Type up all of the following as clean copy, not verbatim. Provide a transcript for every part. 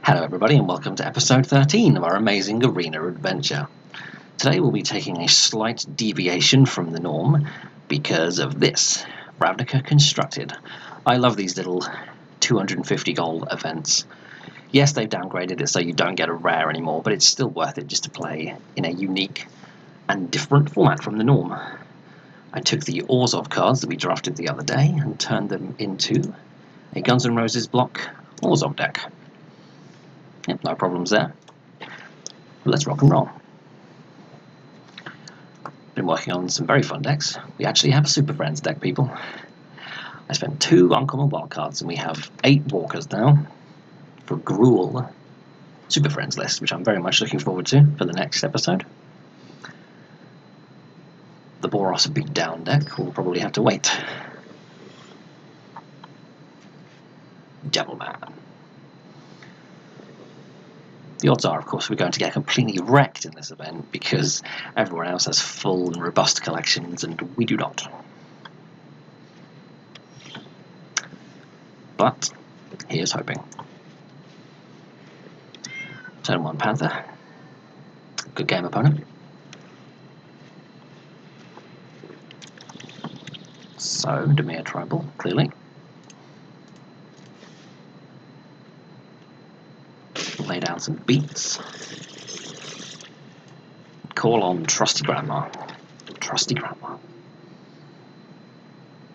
Hello everybody and welcome to episode 13 of our amazing arena adventure. Today we'll be taking a slight deviation from the norm because of this, Ravnica Constructed. I love these little 250 gold events. Yes, they've downgraded it so you don't get a rare anymore, but it's still worth it just to play in a unique and different format from the norm. I took the Orzhov cards that we drafted the other day and turned them into a Guns N' Roses block Orzhov deck. Yep, no problems there. Let's rock and roll. Been working on some very fun decks. We actually have a Super Friends deck, people. I spent 2 uncommon wildcards and we have 8 walkers now for Gruul Super Friends list, which I'm very much looking forward to for the next episode. The Boros Beat Down deck will probably have to wait. Devilman. The odds are, of course, we're going to get completely wrecked in this event because everyone else has full and robust collections and we do not. But here's hoping. Turn 1 Panther. Good game, opponent. So, Dimir Tribal, clearly. Lay down some beats. Call on Trusty Grandma. Trusty Grandma.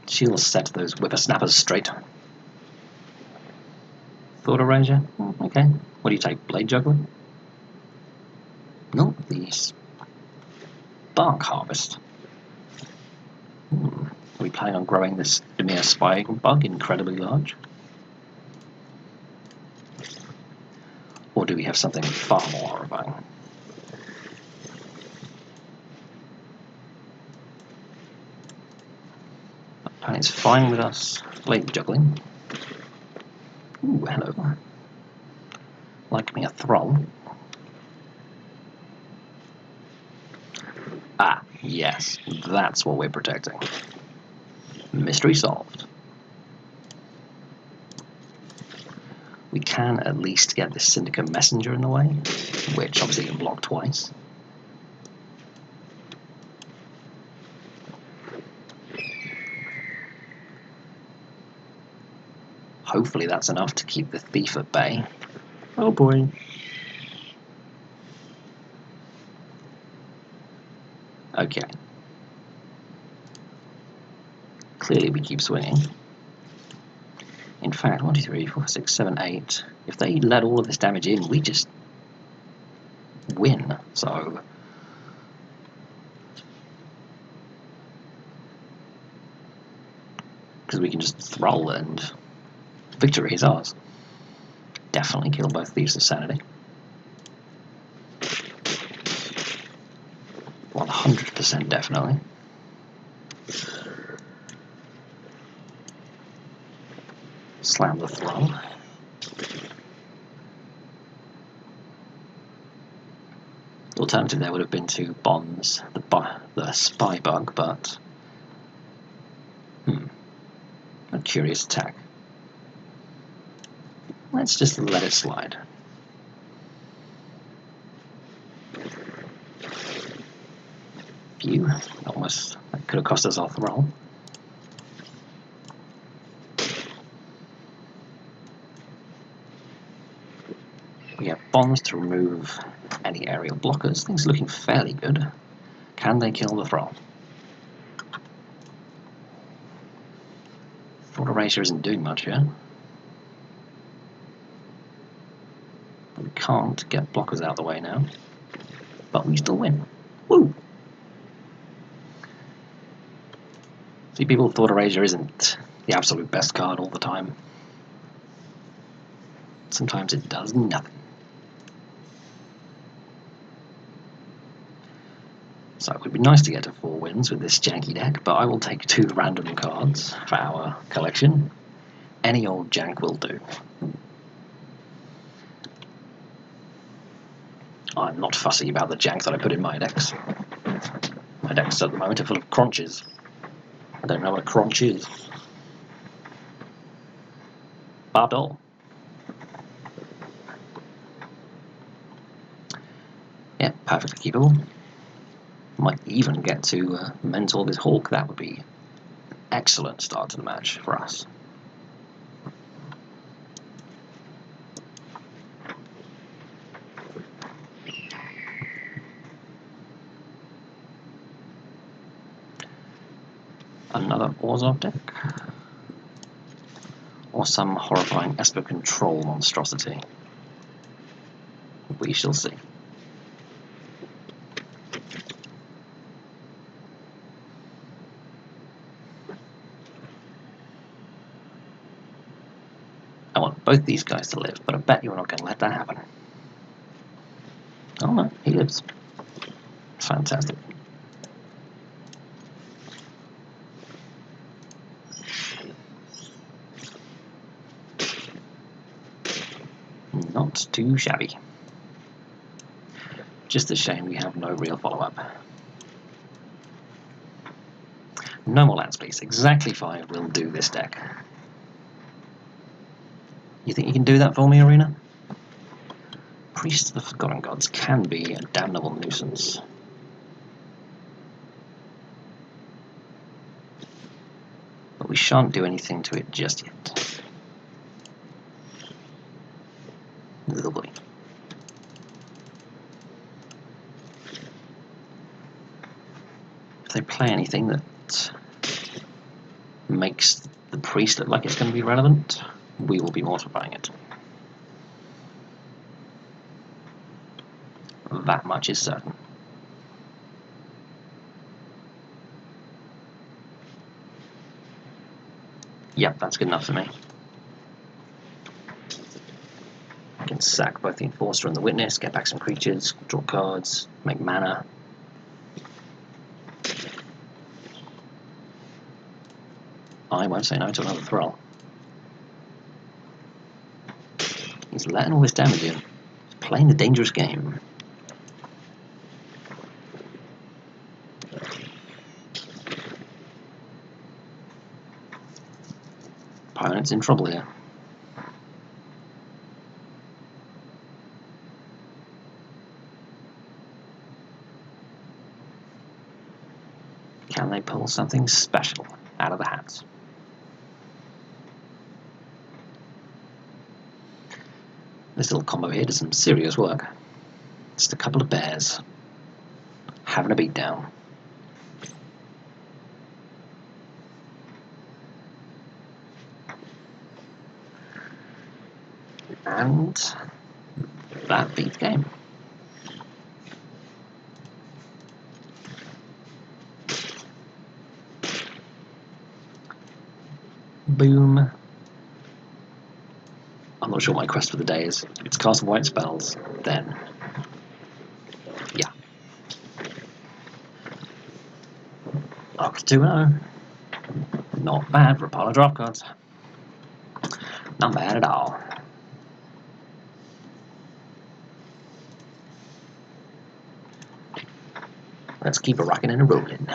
She'll set those whippersnappers straight. Thought Erasure? Okay. What do you take? Blade Juggler? No, the Bark Harvest. Are we planning on growing this Dimir Spy bug incredibly large? Or do we have something far more horrifying? Opponent's fine with us. Blade juggling. Ooh, hello. Like me a Thrall. Ah, yes, that's what we're protecting. Mystery solved. We can at least get this Syndicate Messenger in the way, which obviously can block twice. Hopefully that's enough to keep the Thief at bay. Oh boy. Okay. Clearly we keep swinging. In fact, 1, 2, 3, 4, 6, 7, 8. If they let all of this damage in, we just win. So because we can just Thrall and victory is ours. Definitely kill both Thieves of Sanity. 100% definitely. Slam the Thrall. The alternative there would have been to Bonds the Spy Bug, but a curious attack. Let's just let it slide. Phew, almost that could have cost us our Thrall. We have Bonds to remove any aerial blockers. Things are looking fairly good. Can they kill the Thrall? Thought Erasure isn't doing much here. We can't get blockers out of the way now. But we still win. Woo! See, people thought Erasure isn't the absolute best card all the time. Sometimes it does nothing. So it would be nice to get to 4 wins with this janky deck, but I will take 2 random cards for our collection. Any old jank will do. I'm not fussy about the jank that I put in my decks. My decks at the moment are full of crunches. I don't know what a crunch is. Bardol. Yeah, perfectly keepable. Might even get to mentor this hawk. That would be an excellent start to the match for us. Another Orzhov deck? Or some horrifying Esper control monstrosity? We shall see. I want both these guys to live, but I bet you're not going to let that happen. Oh no, he lives. Fantastic. Not too shabby. Just a shame we have no real follow-up. No more lands, please. Exactly 5 will do this deck. You think you can do that for me, Arena? Priest of the Forgotten Gods can be a damnable nuisance. But we shan't do anything to it just yet. Little boy. If they play anything that makes the priest look like it's going to be relevant, we will be mortifying it. That much is certain. Yep, that's good enough for me. I can sack both the Enforcer and the Witness, get back some creatures, draw cards, make mana. I won't say no to another Thrall. He's letting all this damage in. He's playing the dangerous game. Opponent's in trouble here. Can they pull something special out of the hat? This little combo here does some serious work. Just a couple of bears having a beatdown. And that beat the game. Boom. I'm not sure what my quest for the day is. If it's cast white spells, then yeah. Up to 2-0. Not bad for a pile of draft cards. Not bad at all. Let's keep a rocking and a rolling.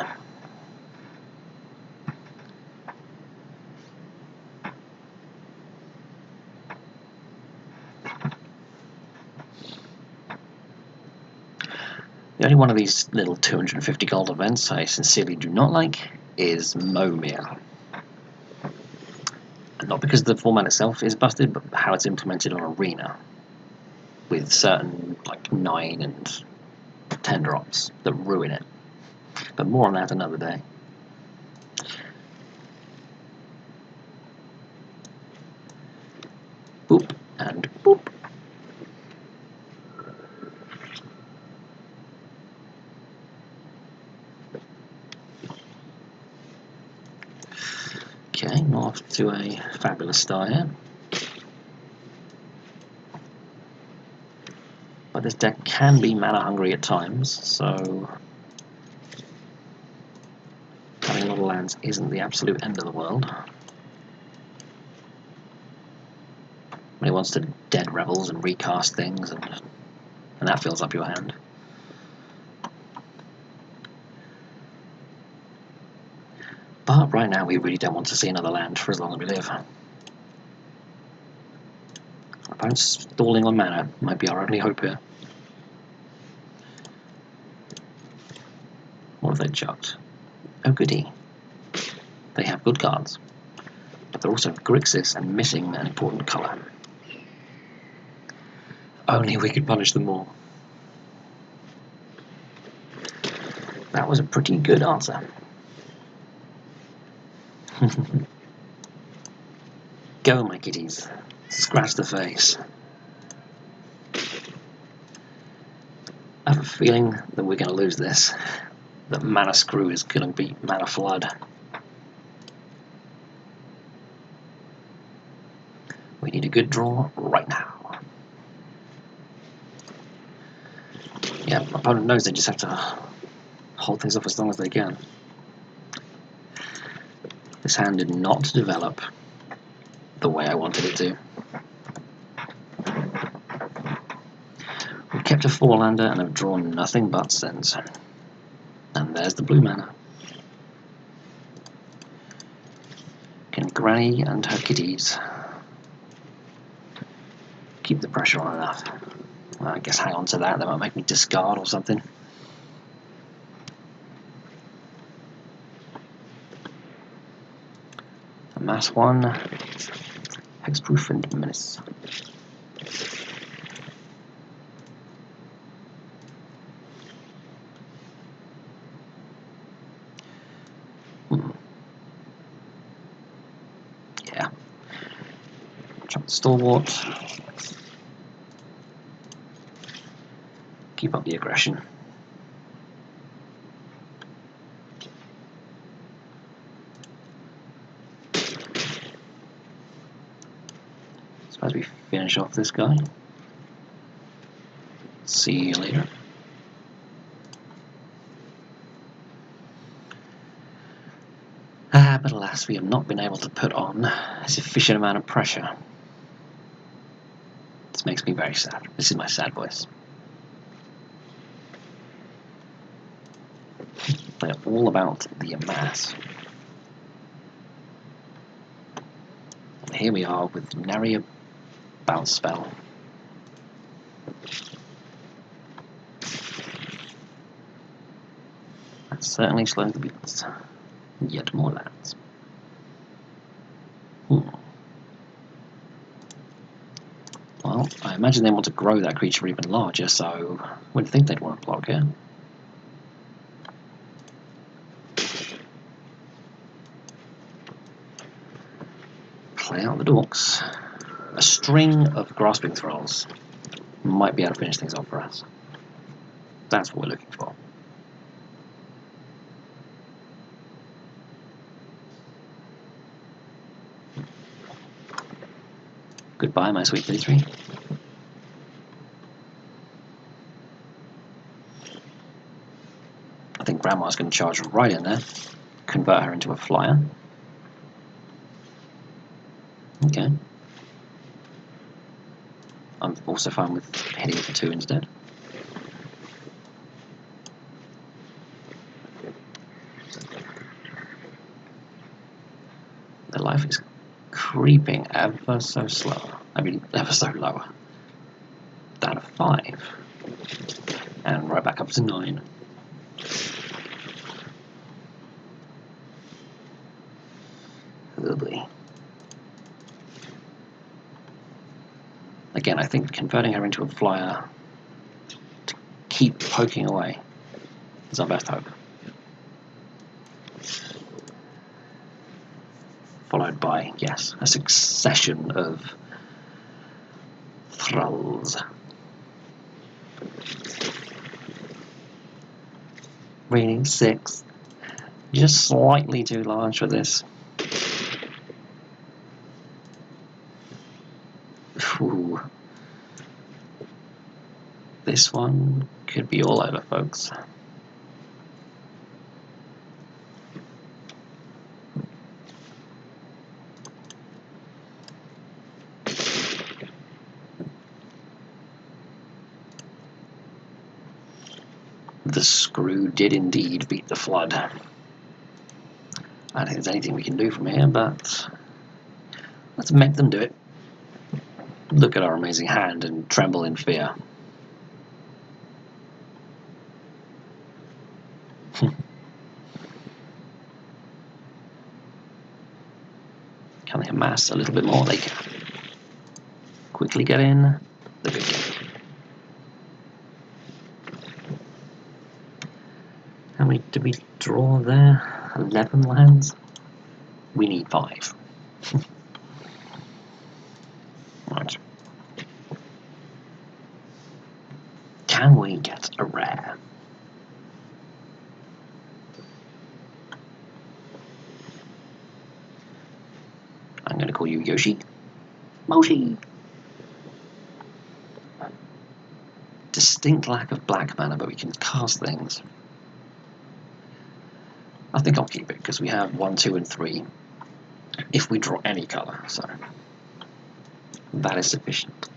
The only one of these little 250 gold events I sincerely do not like is Momir. Not because the format itself is busted, but how it's implemented on Arena, with certain like 9 and 10 drops that ruin it. But more on that another day. Boop and boop. Okay, off to a fabulous start here. But this deck can be mana hungry at times, so having a lot of lands isn't the absolute end of the world. When he wants to dead rebels and recast things, and that fills up your hand. But right now we really don't want to see another land for as long as we live. Our opponent's stalling on mana might be our only hope here. What have they chucked? Oh goody. They have good cards. But they're also Grixis and missing an important colour. Only we could punish them more. That was a pretty good answer. Go, my kitties. Scratch the face. I have a feeling that we're going to lose this. That Mana Screw is going to beat Mana Flood. We need a good draw right now. Yeah, my opponent knows they just have to hold things off as long as they can. This hand did not develop the way I wanted it to. We've kept a 4-lander and have drawn nothing but sends. And there's the blue mana. Can Granny and her kitties keep the pressure on enough? Well, I guess hang on to that, they might make me discard or something. Mass 1, Hexproof and Menace. Yeah. Jump Stalwart. Keep up the aggression. Suppose we finish off this guy. See you later. But alas, we have not been able to put on a sufficient amount of pressure. This makes me very sad. This is my sad voice. They're all about the amass. Here we are with nary a bounce spell. That certainly slows the beats. Yet more lands. Well, I imagine they want to grow that creature even larger, so I wouldn't think they'd want to block here. Play out the dorks. A string of Grasping Thralls might be able to finish things off for us. That's what we're looking for. Goodbye, my sweet 33. I think Grandma's going to charge right in there, convert her into a flyer. Okay. I'm also fine with hitting for 2 instead. The life is creeping ever so slow. I mean, ever so lower. Down to 5. And right back up to 9. Ugly. Again, I think converting her into a flyer to keep poking away is our best hope. Followed by, yes, a succession of thralls. Reading 6. Just slightly too large for this. Ooh. This one could be all over, folks. The screw did indeed beat the flood. I don't think there's anything we can do from here, but let's make them do it. Look at our amazing hand and tremble in fear. Can they amass a little bit more? They can. Quickly get in the big game. How many did we draw there? 11 lands? We need 5. Right. Can we get a rare? I'm going to call you Yoshi. Moshi! Distinct lack of black mana, but we can cast things. I think I'll keep it, because we have 1, 2, and 3 if we draw any colour, so that is sufficient.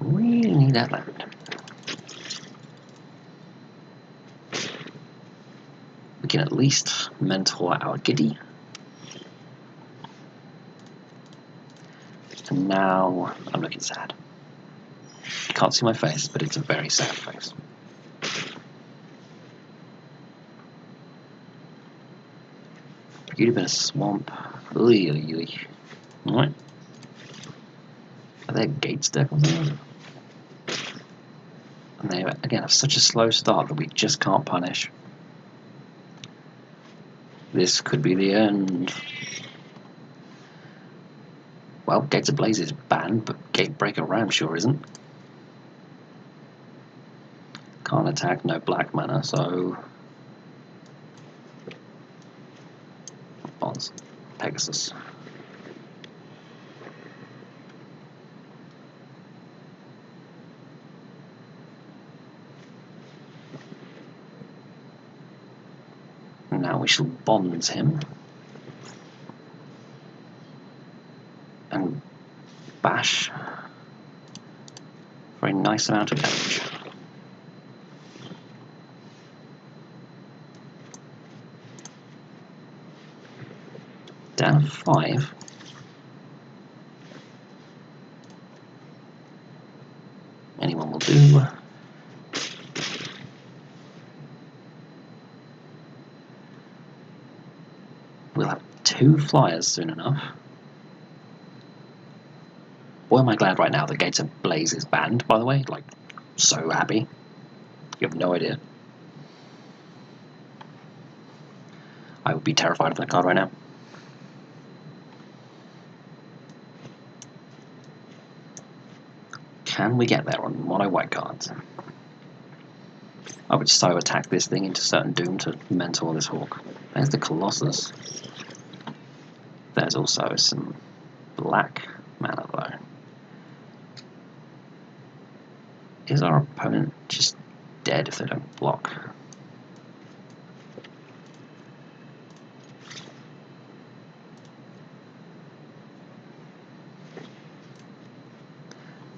Really need that land. We can at least mentor our Giddy. And now I'm looking sad. You can't see my face, but it's a very sad face. You'd have been a swamp. Alright. Are there gates deck or something? And they again have such a slow start that we just can't punish. This could be the end. Well, Gates Ablaze is banned, but Gatebreaker Ram sure isn't. Can't attack, no black mana, so... Bonds. Pegasus. Now we shall bonds him. And bash for a nice amount of damage. Down 5. Anyone will do. We'll have 2 flyers soon enough. Boy, am I glad right now that Gates Ablaze is banned, by the way. Like, so happy. You have no idea. I would be terrified of that card right now. Can we get there on mono white cards? I would so attack this thing into certain doom to mentor this hawk. There's the Colossus. There's also some black mana though. Is our opponent just dead if they don't block?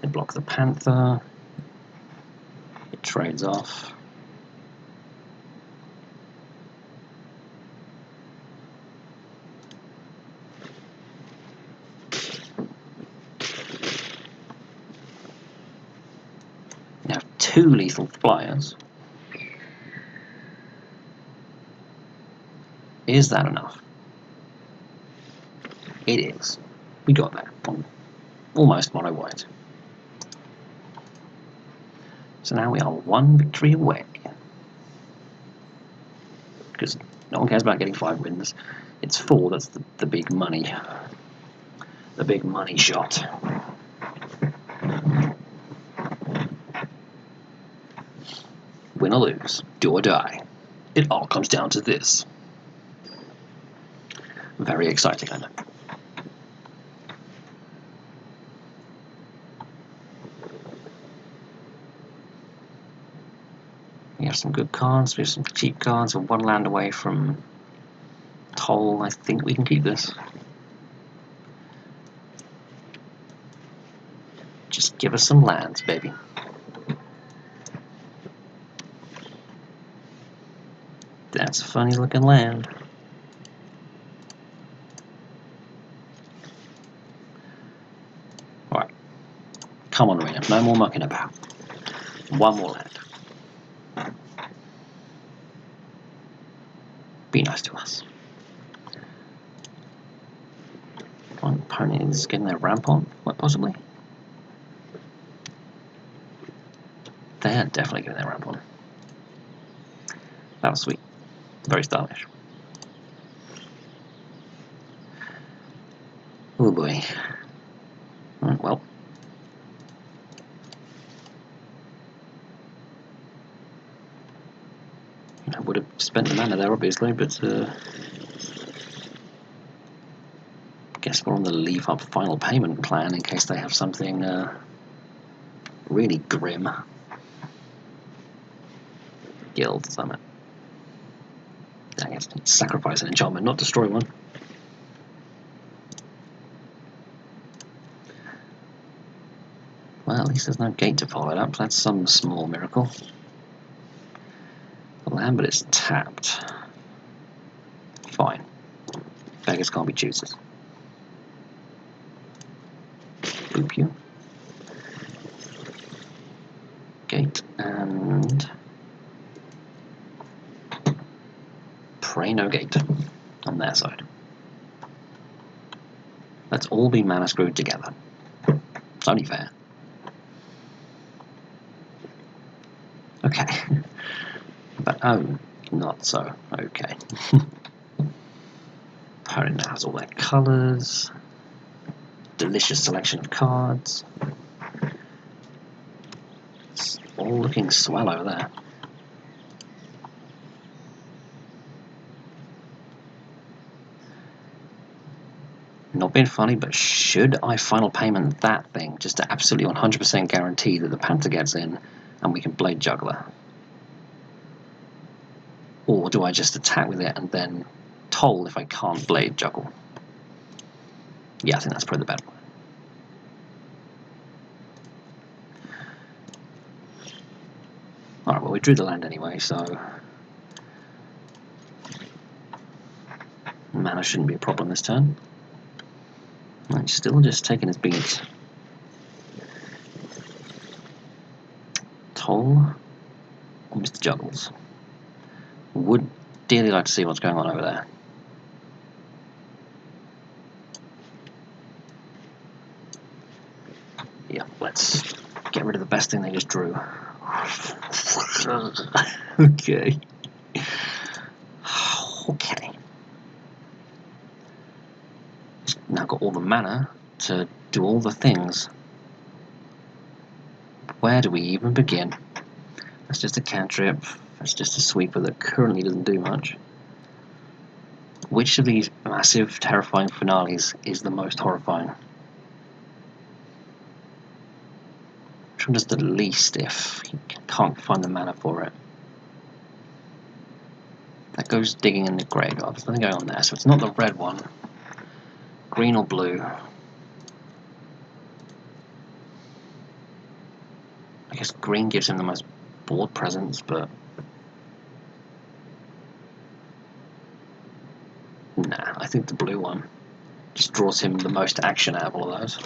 They block the Panther. It trades off. We have 2 lethal flyers. Is that enough? It is. We got there. Almost mono white. So now we are 1 victory away. Because no one cares about getting 5 wins. It's 4 that's the big money. The big money shot. Win or lose, do or die. It all comes down to this. Very exciting, I know. We have some good cards, we have some cheap cards, we're 1 land away from Toll. I think we can keep this. Just give us some lands, baby. That's a funny looking land. Alright. Come on, Arena, no more mucking about. One more land. Be nice to us. One opponent is getting their ramp on, quite possibly. They're definitely getting their ramp on. That was sweet. Very stylish. Oh boy. Well. I would have spent the mana there, obviously, but guess we're on the leave up final payment plan in case they have something really grim. Guild Summit. I guess sacrifice an enchantment, not destroy one. Well, at least there's no gate to follow it up. That's some small miracle. The land, but it's tapped. Fine. Beggars can't be choosers. Boop you. Gate and pray no gate on their side. Let's all be mana screwed together. It's only fair. Okay. But oh, not so. Okay. Opponent now has all their colours. Delicious selection of cards. It's all looking swallow there. Not being funny, but should I final payment that thing just to absolutely 100% guarantee that the Panther gets in and we can Blade Juggler? Or do I just attack with it and then toll if I can't Blade Juggle? Yeah, I think that's probably the better one. Alright, well, we drew the land anyway, so mana shouldn't be a problem this turn. And he's still just taking his beats. Toll or Mr. Juggles. Would dearly like to see what's going on over there. Yeah, let's get rid of the best thing they just drew. Okay. Okay. Now got all the mana to do all the things. Where do we even begin? That's just a cantrip. That's just a sweeper that currently doesn't do much. Which of these massive, terrifying finales is the most horrifying? Which one does the least if he can't find the mana for it? That goes digging in the graveyard. There's nothing going on there, so it's not the red one. Green or blue? I guess green gives him the most board presence, but nah, I think the blue one just draws him the most action out of all of those.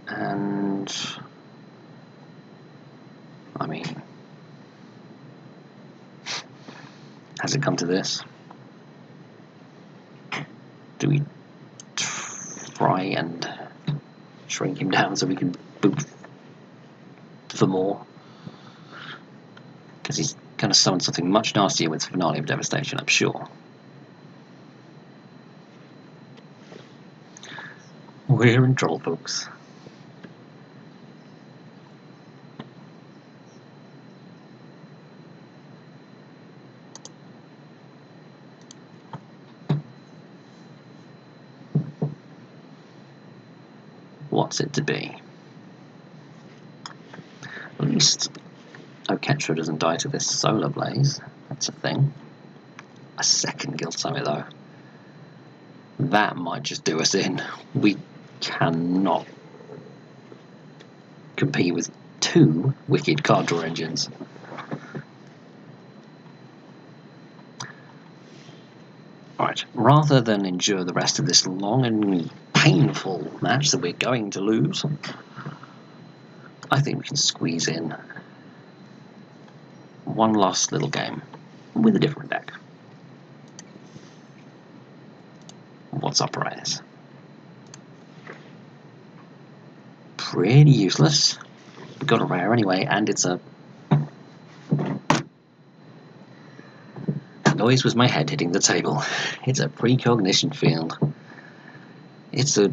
And I mean, has it come to this? Do we try and shrink him down so we can boot for more? Because he's going to summon something much nastier with Finale of Devastation, I'm sure. We're in trouble, folks. What's it to be? At least Oketra doesn't die to this Solar Blaze. That's a thing. A second Guild Summit, though. That might just do us in. We cannot compete with two wicked card draw engines. Alright, rather than endure the rest of this long and painful match that we're going to lose, I think we can squeeze in one last little game with a different deck. What's up, Reyes? Pretty useless. We got a rare anyway, and it's a... The noise was my head hitting the table. It's a precognition field. It's a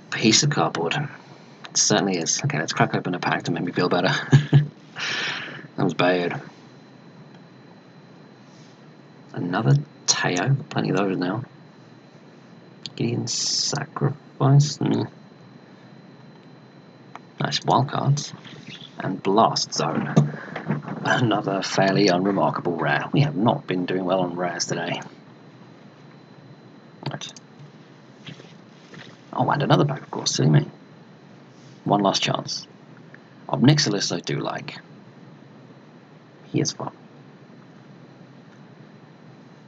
piece of cardboard. It certainly is. Okay, let's crack open a pack to make me feel better. That was bad. Another Teo. Plenty of those now. Gideon's Sacrifice. Nice wildcards. And Blast Zone. Another fairly unremarkable rare. We have not been doing well on rares today. Right. Oh, and another pack, of course. Silly me. One last chance. Obnixilis I do like. He is fun.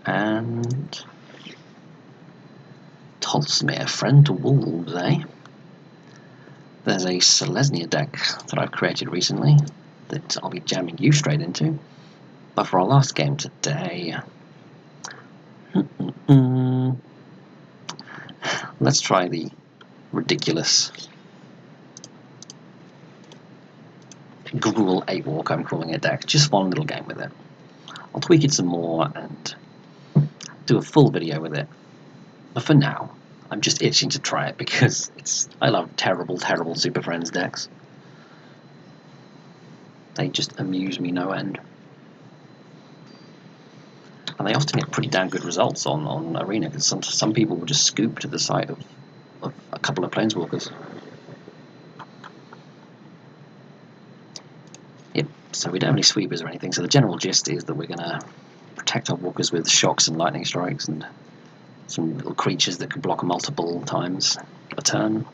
And... Tolsmere, Friend to Wolves, eh? There's a Selesnya deck that I've created recently that I'll be jamming you straight into. But for our last game today... Let's try the ridiculous Gruul 8-Walk, I'm calling it deck. Just one little game with it. I'll tweak it some more and do a full video with it. But for now, I'm just itching to try it because I love terrible, terrible Super Friends decks. They just amuse me no end. And they often get pretty damn good results on Arena, because some people will just scoop to the side of a couple of Planeswalkers. Yep, so we don't have any sweepers or anything, so the general gist is that we're going to protect our walkers with shocks and lightning strikes and some little creatures that can block multiple times a turn.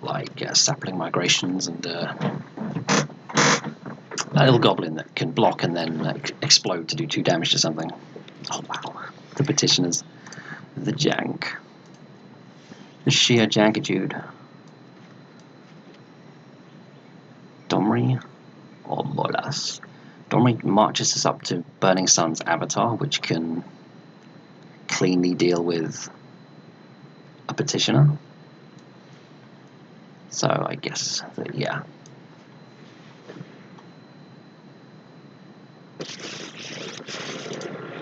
Like sapling migrations and a little goblin that can block and then explode to do 2 damage to something. Oh wow, the petitioners. The jank. The sheer jankitude. Domri or Bolas. Domri marches us up to Burning Sun's Avatar, which can cleanly deal with a petitioner. So I guess that, yeah.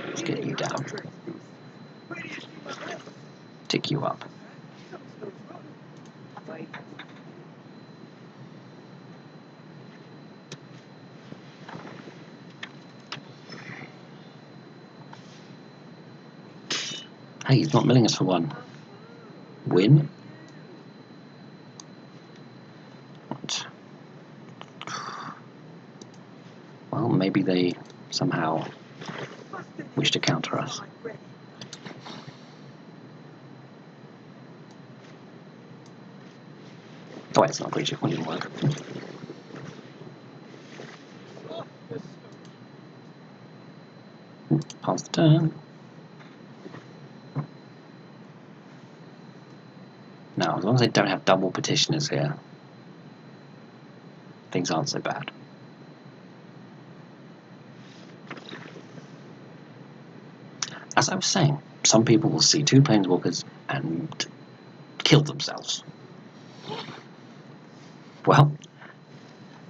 Let's get you down. Tick you up. Hey, he's not milling us for one. Win? What? Well, maybe they somehow wish to counter us. Oh, wait, it's not a creature. It didn't work. Pass the turn. Now, as long as they don't have double petitioners here, things aren't so bad. As I was saying, some people will see 2 Planeswalkers and kill themselves. Well,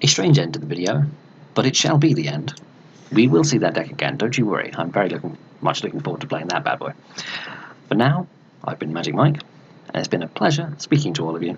a strange end to the video, but it shall be the end. We will see that deck again, don't you worry. I'm very much looking forward to playing that bad boy. For now, I've been Magic Mike, and it's been a pleasure speaking to all of you.